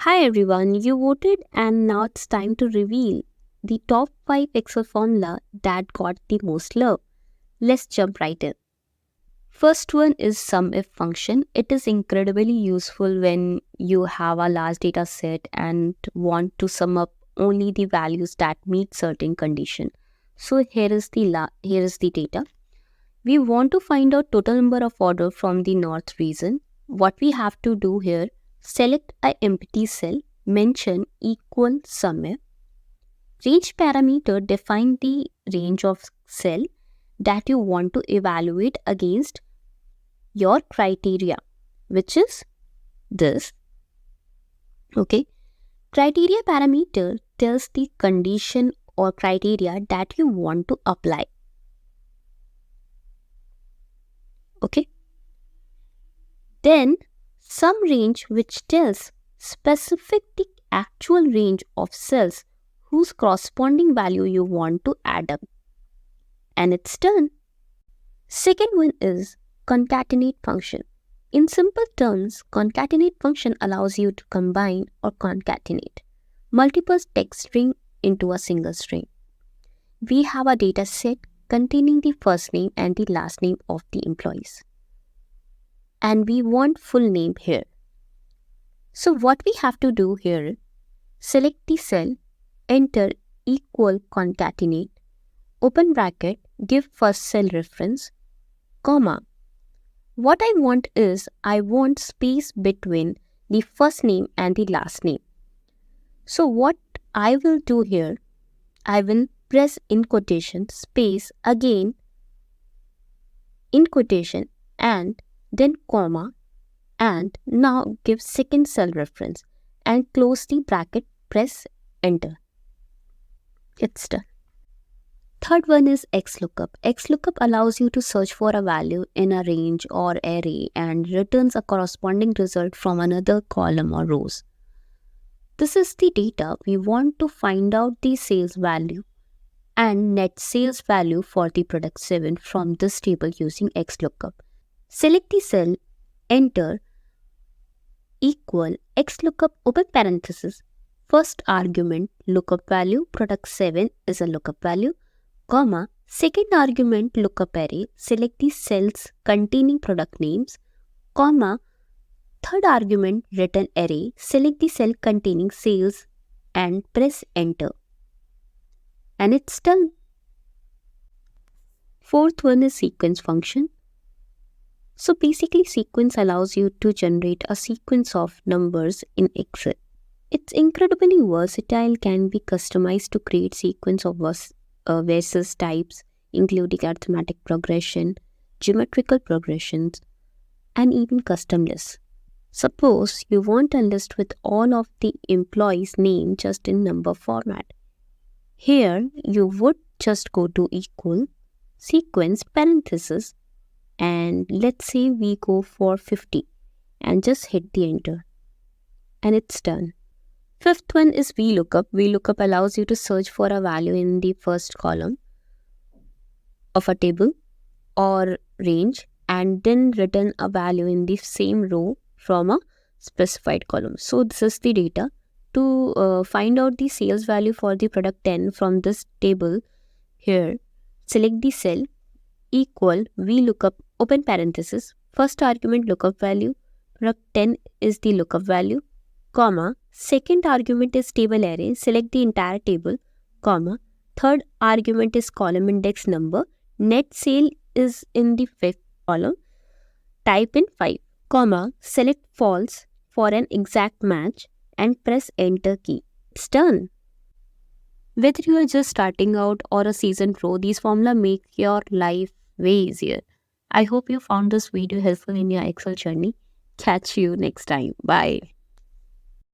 Hi everyone, you voted and now it's time to reveal the top 5 Excel formula that got the most love. Let's jump right in. First one is SUMIF function. It is incredibly useful when you have a large data set and want to sum up only the values that meet certain condition. So here is the data. We want to find out total number of order from the north region. What we have to do here, select an empty cell, mention equal SUMIF. Range parameter define the range of cell that you want to evaluate against your criteria, which is this. Okay. Criteria parameter tells the condition or criteria that you want to apply. Okay. Then sum range which tells specific the actual range of cells whose corresponding value you want to add up. And it's done. Second one is concatenate function. In simple terms, concatenate function allows you to combine or concatenate multiple text string into a single string. We have a data set containing the first name and the last name of the employees. And we want full name here. So what we have to do here, select the cell, enter equal concatenate, open bracket, give first cell reference, comma. What I want is, I want space between the first name and the last name. So what I will do here, I will press in quotation, space, again, in quotation, and then comma, and now give second cell reference and close the bracket, press enter. It's done. Third one is XLOOKUP. XLOOKUP allows you to search for a value in a range or array and returns a corresponding result from another column or rows. This is the data. We want to find out the sales value and net sales value for the product 7 from this table using XLOOKUP. Select the cell, enter equal XLOOKUP open parenthesis, first argument lookup value, product 7 is a lookup value, comma, second argument lookup array, select the cells containing product names, comma, third argument return array, select the cell containing sales and press enter. And it's done. Fourth one is sequence function. So basically sequence allows you to generate a sequence of numbers in Excel. It's incredibly versatile, can be customized to create sequence of versus types, including arithmetic progression, geometrical progressions, and even custom lists. Suppose you want a list with all of the employees' name just in number format. Here you would just go to equal, sequence parenthesis, and let's say we go for 50 and just hit the enter. And it's done. Fifth one is VLOOKUP. VLOOKUP allows you to search for a value in the first column of a table or range and then return a value in the same row from a specified column. So this is the data. To find out the sales value for the product 10 from this table, here select the cell, equal VLOOKUP open parenthesis, first argument lookup value, product 10 is the lookup value, comma, second argument is table array, select the entire table, comma, third argument is column index number, net sale is in the fifth column, type in 5, comma, select false for an exact match and press enter key. It's done. Whether you are just starting out or a seasoned pro, these formula make your life way easier. I hope you found this video helpful in your Excel journey. Catch you next time. Bye.